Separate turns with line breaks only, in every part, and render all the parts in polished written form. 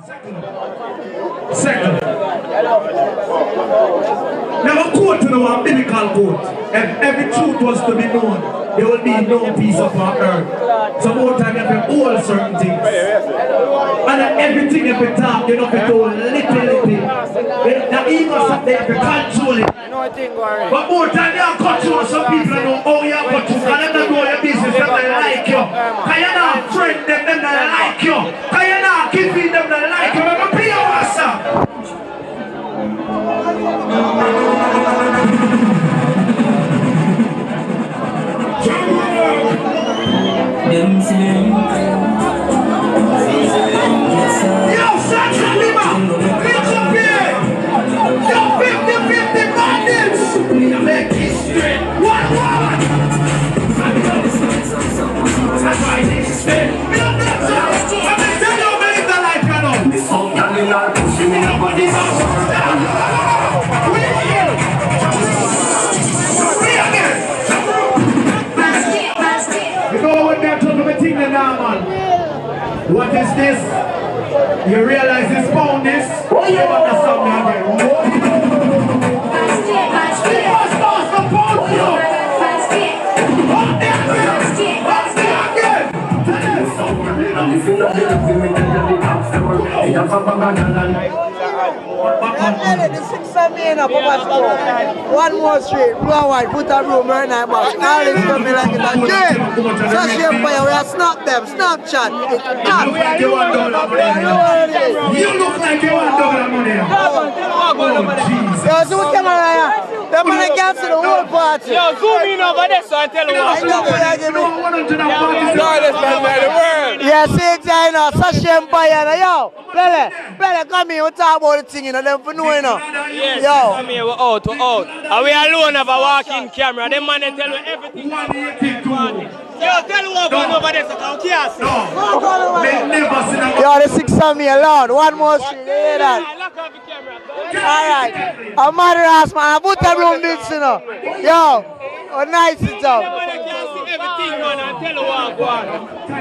Second. Now a court to know a biblical court. If every truth was to be known, there will be no peace upon earth. So more time you have to hold certain things. And everything you have to talk, you don't have to do little. The ego something you have to control it. But more time you have to control some people and know how you have to control. And them know your business, them don't like you. Because you're not friend them, them don't like you. Because you're not giving them, don't like you. But be your master. Yo, Santa Lima, look up here. Yo, 50-50 bandits. You make this straight. One. That's why this is straight. You know that song? I mean, they don't believe the life, you know. This song, you know, pushing me up on this house. What is this? You realize this pound this? Oh, you want the song again?
The 6 of me in a Papa School. One more street, blue and white, put a room right now, box. All this to me like it's a game. Sashi Empire, we are snap them, Snapchat.
You look like you want double money.
Yo, zoom camera here. The man can't see the whole party.
Yo, zoom in over there so I tell you what.
Yeah, see it there, you know, Sashi Empire, yo. Play, come here, we talk about the thing, you know, them for knowing, you know.
Yes,
yo.
Come here, we're out. And we alone have a walking camera. Them man, they tell you everything. Yo, tell you what going over there, so I can't see.
Yo, the 6 of me alone. One more street, you hear that? Alright. I'm mad ass man, I put the room this, you know. Yo, nice it up.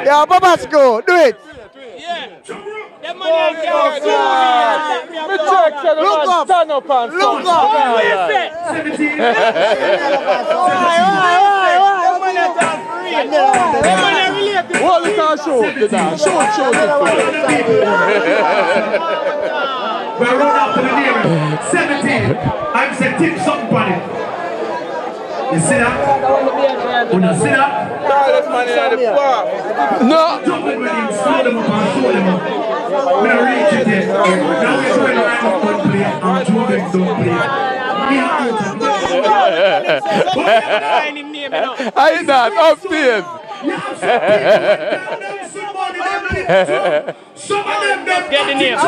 Yo, Papa's go, do it.
Yeah.
Look up.
Turn up and
look up.
What is our show? Show.
We're running up to the nearest 17. I'm saying tip something on it. You see that? When you see that?
No.
Jumping with him, slow them up and show them up. We're not reach it yet. Now we're going to line up one play and Jordan don't play.
I not upstairs. Get the name.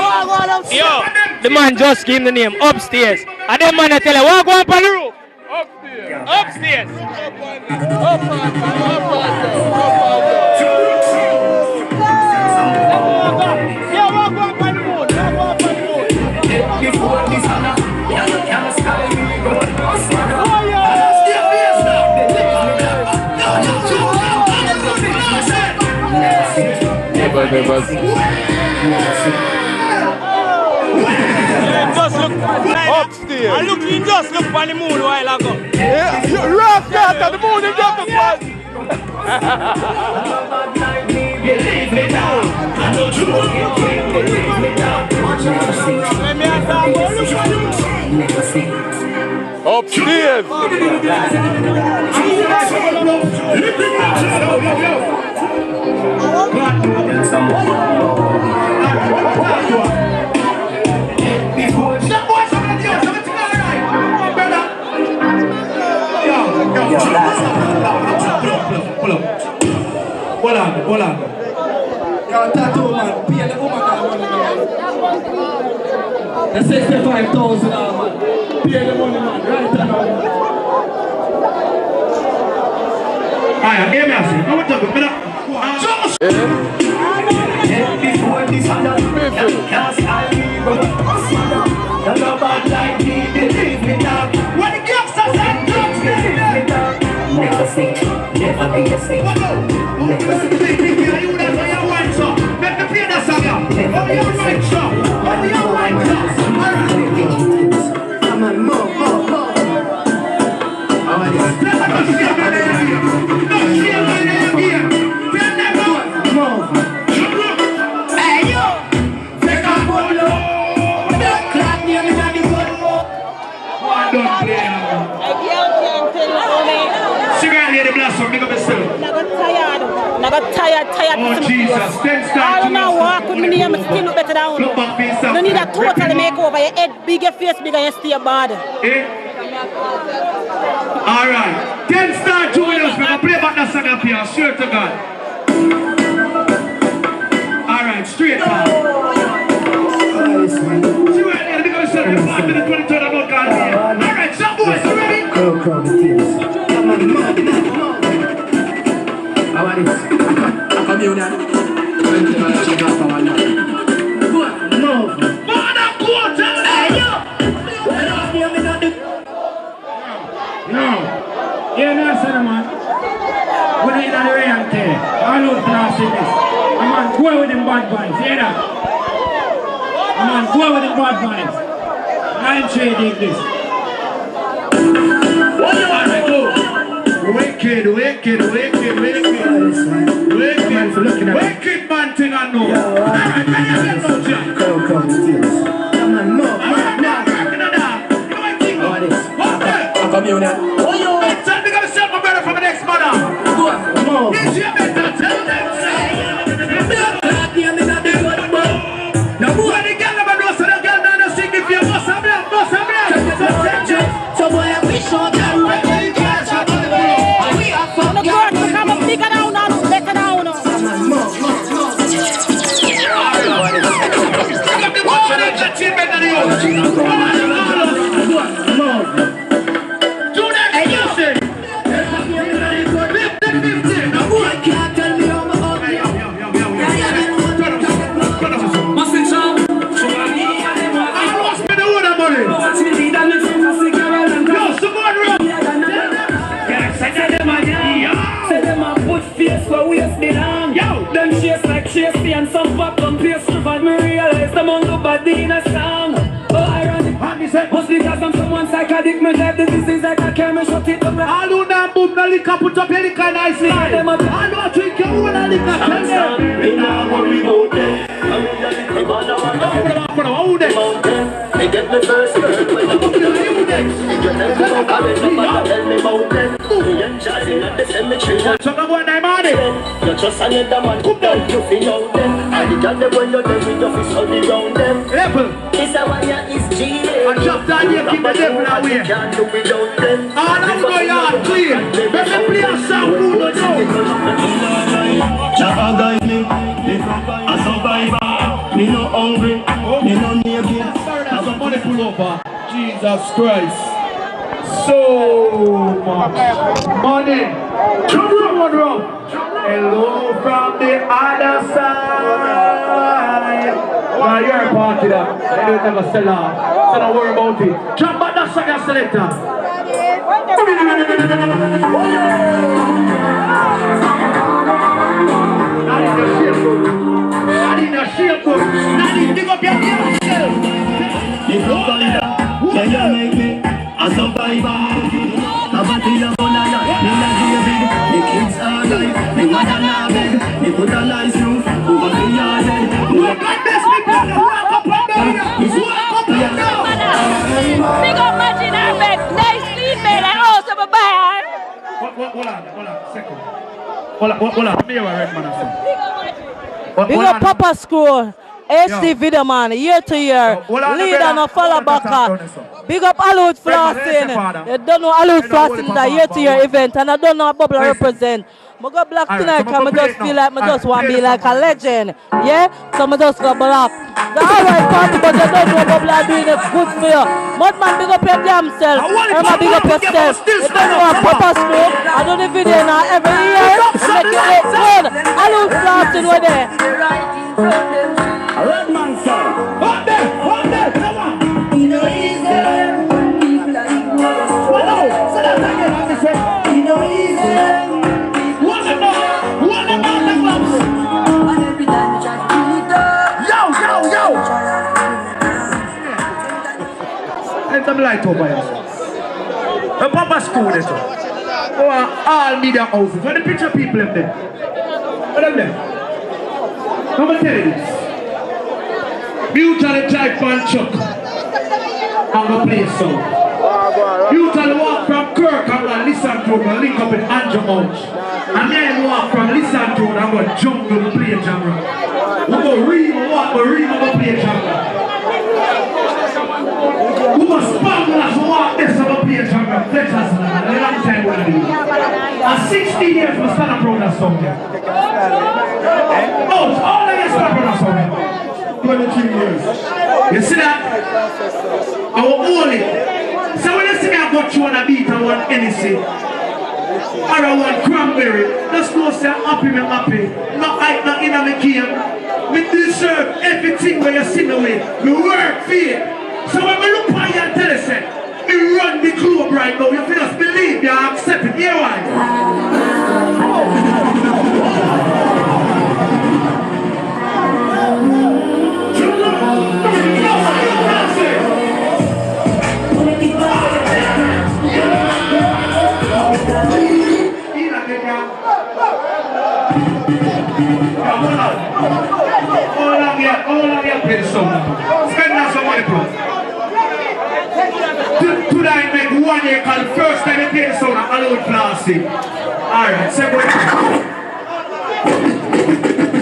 Yo, the man just gave the name upstairs. And the man tell you, walk on the roof. Upstairs. Just look upstairs. I look, you just look on the moon a while ago. Yeah, you rough cat at the moon, you just look on. Upstairs.
Hold on.
Yo, tattoo man, pay the woman that money, man. The 65,000 man. Pay the money, man, right now.
Alright, hear me out. I want to talk about before this when the gangsters and drugs never sing, never be a sing. Never sing. You never want so. Let me play that song. Oh, you're right, so.
got tired to see my face. All of now walk with me name, still look better than you. You need a total makeover. Your head big, your face big, and you stay bad.
Alright. 10 Star Juniors, we're going to play back that song up here. Swear to God. Alright, straight back. See right there, they're going to send the 5 to the 23rd of August here. Alright, some boys, you ready?
How are this? I come here now. No. Yeah, no, son, man. When I in the reality, I know blasting this. Man, go with them bad vibes, hear that? Man, go with them bad vibes. I ain't trading this. What you want to do? Wicked man thing I know. Come here now. Oh, yo, tell me gonna sell my brother from the next mother. Is you better tell them? Now, who are the girl never know? So the girl down the sing if you must have them. So boy, I wish on them.
The girl become a bigger down and better down. And some pop on place to find me realize the amount of body in a song. Oh, ironic. Must because I'm someone psychotic. Me drive the disease like I can't shut it up.
All who now boom the liquor, put up your liquor nicely. All who drink your own liquor, tell them. We now worry about them. They get the first girl. They get them to go college. Tell me about them. So come on, I'm on it. You're just another man. Come down, you feel out them. And the girl that when you're there with your fist all around them. Level. It's a wire, it's G. And drop down here, keep the level away. Can't do without them. All I'm going on clean. Let me play a song, who don't know. Java guide me. A survivor. Me no hungry. Me no naked. Have some money pull over. Jesus Christ. So much money. Hello from the other side. Now you're a party there. They don't never sell out. So don't worry about it. Jump back that song and selector. Not in the shape. Not in the shape. Not in dig up your damn self. Can you make me a survivor? A battle of banana, me like David. The kids are alive, the mother not beg. They put a nice roof over the yard. Look like this, me brother, walk up and down. Walk up and down.
Big up Martin Arbeck, nice sleep man, and also a bar.
Hold on, second. Hold on, me a red man.
Big up Papa School. HD Video Man, year to year, lead and a follow back. Big up Alwood Flossing. You don't know Alwood Flossing is a year to year event, and I don't know what Bubble represent. I go black tonight because I just feel like I just want to be like a legend. Yeah? So I just go black. The alright party, but you don't know Bubble are doing it good for you. Mudman, big up your damn self. Emma, big up yourself. You don't know what Papa School. I do the video now every year. Make it look good. Alwood Flossing with it.
Red man song. Hold there, come on. You know he's there. People like you. Well, so that's again, I'm just saying. You know he's there. What about the clubs? And every time you try to do it up. Yo. Let them light up by yourself. The Papa School is up. All media houses. Where the picture people in there? What are them? Come and tell you this. Mutually drive from Chuck and go play song. Mutually walk from Kirk and listen to him and link up with Andrew Mouch. And then walk from Listen to and go jump to the play genre. We go read, walk, we read, go play genre. We go spangle us, walk this, go play genre. Flex us, a long time we're going to do. And 16 years we stand up around that song here. Oh, all of you stand up around that song here. 23 years. You see that? Our holy. So when you see me I go through on a beat and one NEC or I want cranberry, just know say I'm happy, I'm happy. Not hype, not in my game. We deserve everything where you see me with. We work for it. So when we look at you and tell us that we run the club right now, you just believe you accept it. Hear why? Tonight make 1 year called first time you play the song at Alloud Classic. Alright, separate.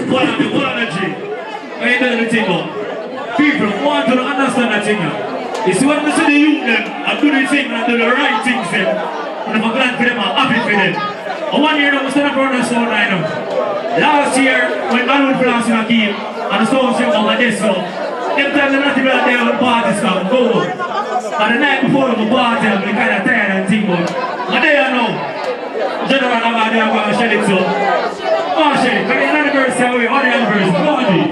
One energy. I ain't done anything more. People want to understand that thing. You see when we see the youth them and do the thing and do the right things them. And I'm glad for them, I'm happy for them. And 1 year now we stand up around the sound right now. Last year when Alloud Classic came and the sound came over this song. Them time they're not even out there on the party song, go. And the night before the party, I'm kind of tired and think about. And there you know, General about there, I'm going to shell it so. Oh, shell it, because the anniversary away, all the anniversary, go on it.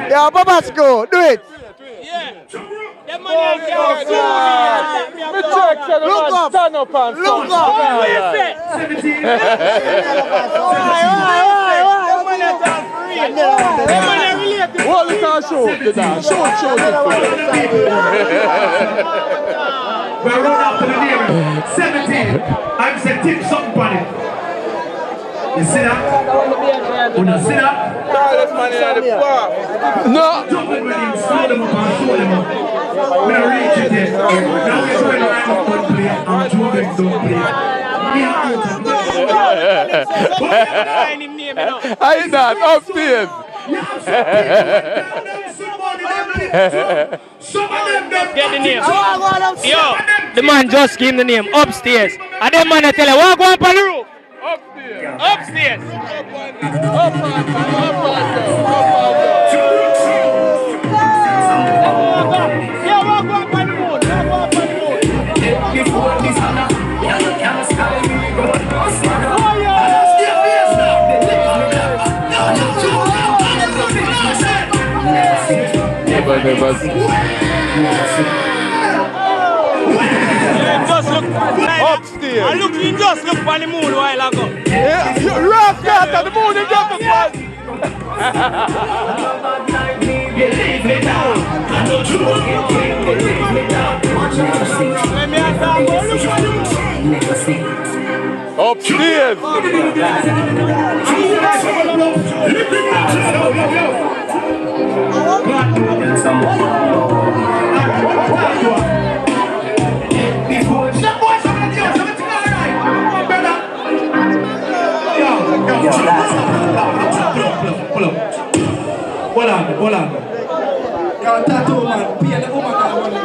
Yeah, Papa School, do it.
Yeah. Them man can't do
it. Look up. Stand up and look up. What is our show? Show.
We run after the name. 17. I'm saying tip something on it. You see that? You don't see that?
No.
Jump with him, slow them up and show them up. We don't reach it yet. Now we're trying to line up one play and Jordan don't play.
I not upstairs.
Get the name. Yo, the man just gave him the name. Upstairs. And then man I tell you, walk on the roof. Upstairs. Upstairs. Yeah, walk on the roof. Just look upstairs. I look, he just look on the moon a while ago.
Yeah, you rough cat at the moon, you just look for. Upstairs.
Hold on.
Your tattoo man, pay the woman that money.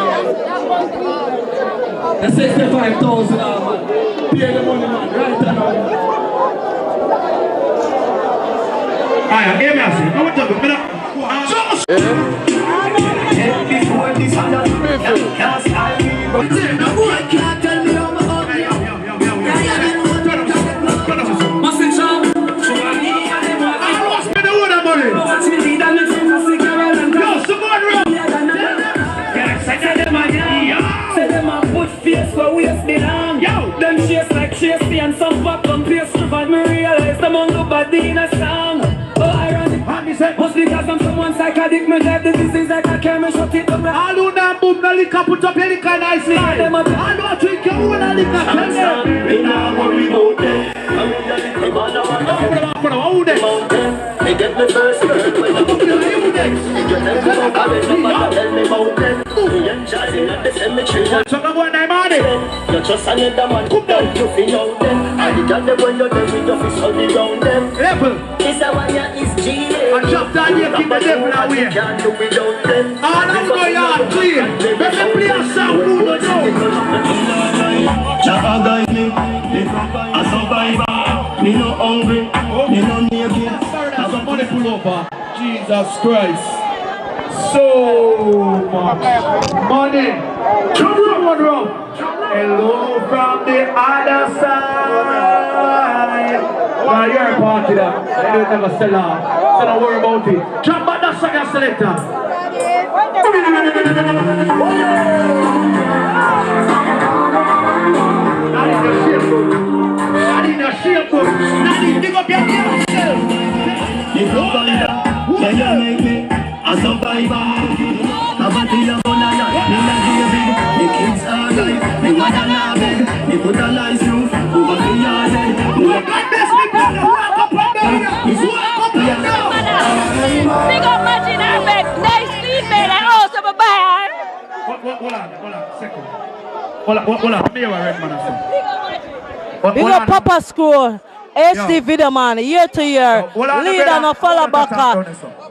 The 65,000 man. Pay the money man, right now.
Aye, hear me say. I want to go.
And some pop on place to find me realize I'm on the body in a song. Oh, ironic. Must because I'm someone psychotic. Me drive the disease like I can't shut it up.
All who not boom the liquor, put up your liquor nicely. All who drink your own liquor, tell them.
We not worry about them. They get me first when I look at you next. You never know how they tell me about them. We enjoying at the cemetery.
So come on, I'm on it.
You're just another man. Come down, you feel out them. And you got them when you're there with your fist on the ground them.
Level.
It's a one year is G.
And drop down here, keep the devil away.
Can't do without them.
All of the yard clean. Let me play a sound food or no.
Jabba guide me. A survivor. Me no hungry. Me no naked.
Somebody pull over. Jesus Christ. So much money. Hello from the other side. Now you're a party that. They don't never sell out. So don't worry about it. Jump back that song and selector. Not in the shape book. Not in the shape book. Not in dig up your yourself.
You go find out, can you make me a survivor? Have a deal of one eye, me not giving. The kids are alive, me mother not beg. Me put a lies roof over me yard head.
Walk like this, me brother. Walk up and down. Walk up and down.
Big up machine our bed. Nice sleep bed and also a bar.
Hold on, second. Hold on. Me a red man or something.
Big up Papa School. HD Video Man, year to year, lead and a follow back.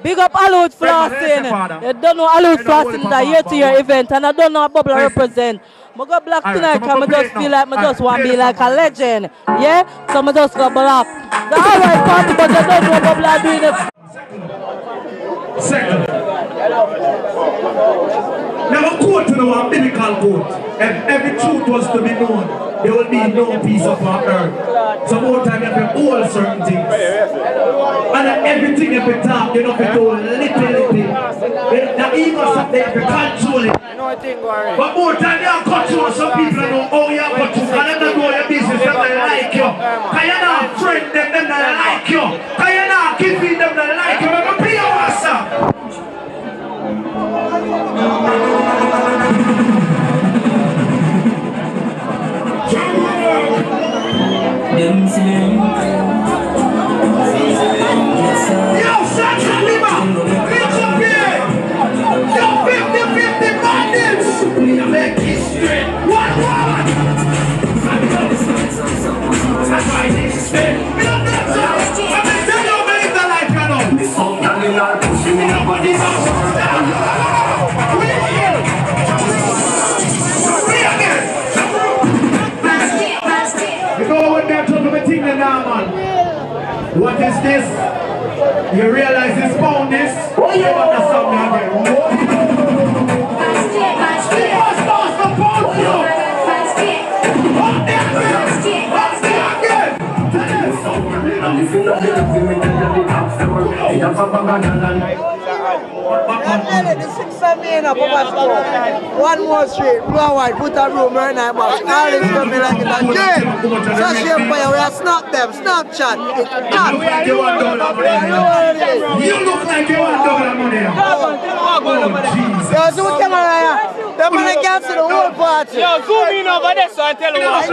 Big up Alwood Flossing. You don't know Alwood Flossing is a year to year event, and I don't know what Bubble represent. I go black tonight because I just feel like I just want to be like a legend. Yeah? So I just go black. The alright party, but I don't know Bubble are doing it.
Second. Now a quote to know a biblical quote. If every truth was to be known, there will be no peace upon earth. So more time you have to hold certain things. And everything you have to talk, you have to do little. The ego something you have to control it. But more time you have to control some people know how you have to control. And them know your business, them don't like you. Because you're not friend them, them don't like you. Because you're not giving them, don't like you. But be your master. You know what they're talking about thing now, man? What is this? You realize this pound this? Oh, you understand me again?
The 6 million up one more straight, blue and white, put a room right now, boss. All this stuff me like it again. Such a fire, we are snap them, Snapchat.
You look like you want double money.
Yo, zoom camera here. They're going to cancel the whole party.
Yo, zoom in over there so I tell you what.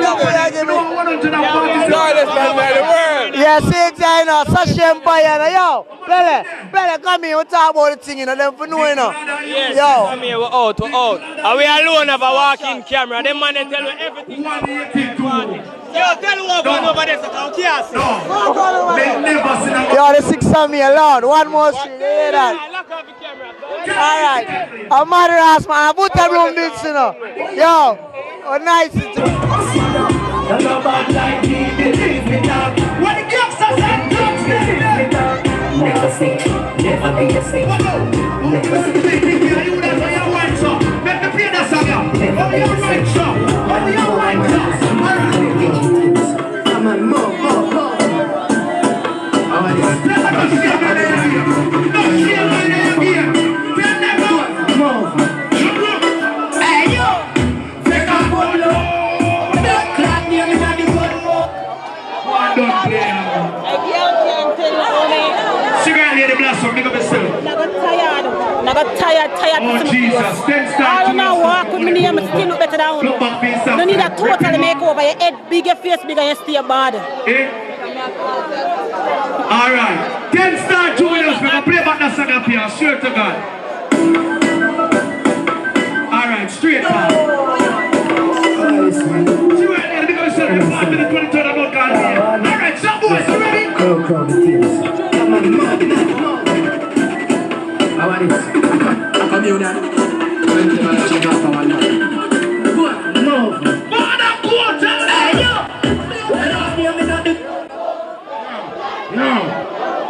Yeah, see it there, you know, such empire, yo. Bele, come here, we talk about the thing, you know, them for knowing, you know.
Yes,
yo.
come here, we're out. And we alone have a walking camera. Them man, they tell you everything. Yo, tell you what going over there so I can't see.
Yo, the 6 million, Lord. One more street, you hear that? Alright. I'm mad ass, man. I put a room this, you know. Yo, oh, nice.
When the gangsters say, never sing, never be the same. Let me play that song. I'm a more.
Tired.
Oh, Jesus.
I don't know walk with me, I'm still look better than you. You need a total makeover. Your head big, your face bigger, you stay bad.
Alright. 10 star juniors, we're going to play back that song up here. Sure to God. Alright, straight back. Alright, some boys, you ready? I want it. Come here now.
No.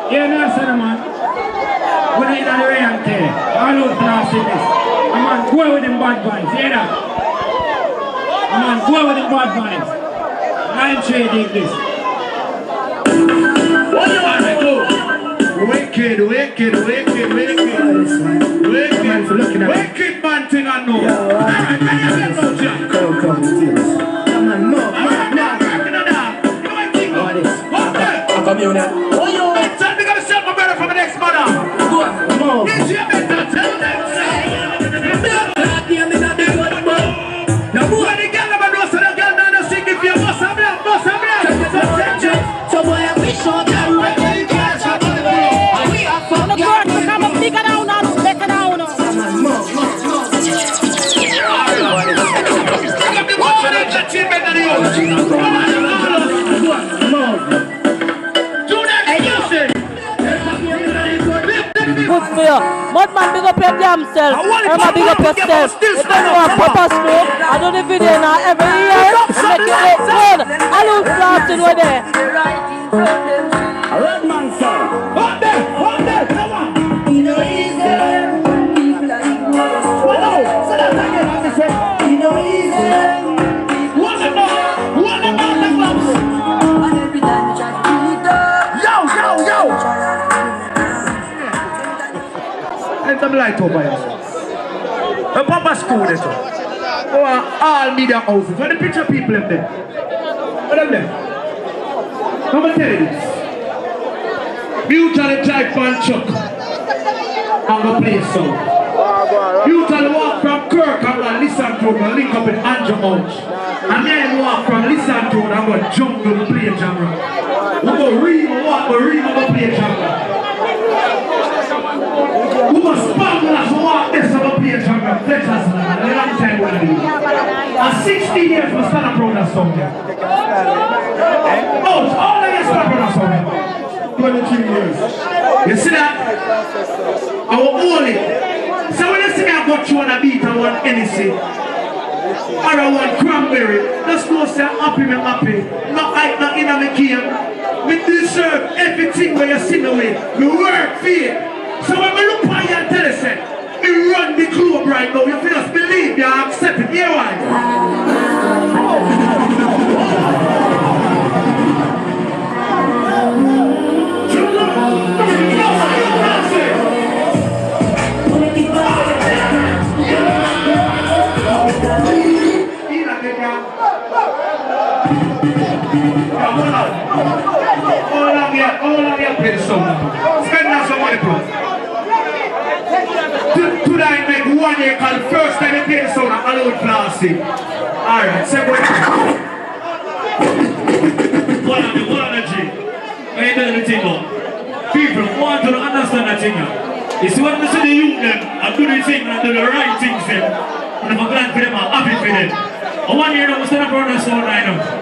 You know, son, man. When I in the reality, all those blasting this. A man, go with them bad vibes. Hear that? A man, go with them bad vibes. I'm trading this.
What do you want to do? Wicked man thing I know. Come here now. Tell me gonna sell my brother from the next mother. Is you better tell them now when the girl never knows so the girl now sing if you must have that. So boy I wish on that way.
Bigger down now, better down now. Good for you. Mudman, big up your damn self. Emma, big up yourself. You don't know what Papa Snow. I do the video now every year. Make it look good. I look blasting with it.
Red man, sir.
Hold there, come on.
You know he's there. People like you.
So that's again, I'm the same.
You know he's there.
What about the clubs?
And every time you try to beat up.
Yo. And some light over here. The Papa School there. All media houses. What the picture people in there? What are them? Come and tell you this. Mutual drive from Chuck. I'm going to play a song. Mutual walk from Kirk. I'm going to listen to him. Link up with Andrew Ouch. And then walk from listen to him. I'm going to jump to the play genre. We're going to read, walk, we're going to play genre. We must spangle us walk this on the play genre. Flex us a long time we're going to do. And 16 years we stand up around that song. Ouch, all of you stand up around that song.
23 years.
You see that? Our holy. So when you see me I go through and I beat and one NEC, or I want cranberry, just know say I'm happy, I'm happy. Not like not in my game. We deserve everything where you see me with. We work for it. So when we look at you and tell us, we run the club right now. You just believe you accept it. Hear why? How long you play the song now? Spend now some money, bro. Today I make 1 year called the first time you play the song at Allow Classic. Alright, second. One energy. When you do the thing now, people want to understand that thing now. It's when we see the youth them and do the thing and do the right things them. And I'm glad for them, I'm happy for them. 1 year now, we stand up around the sound right now.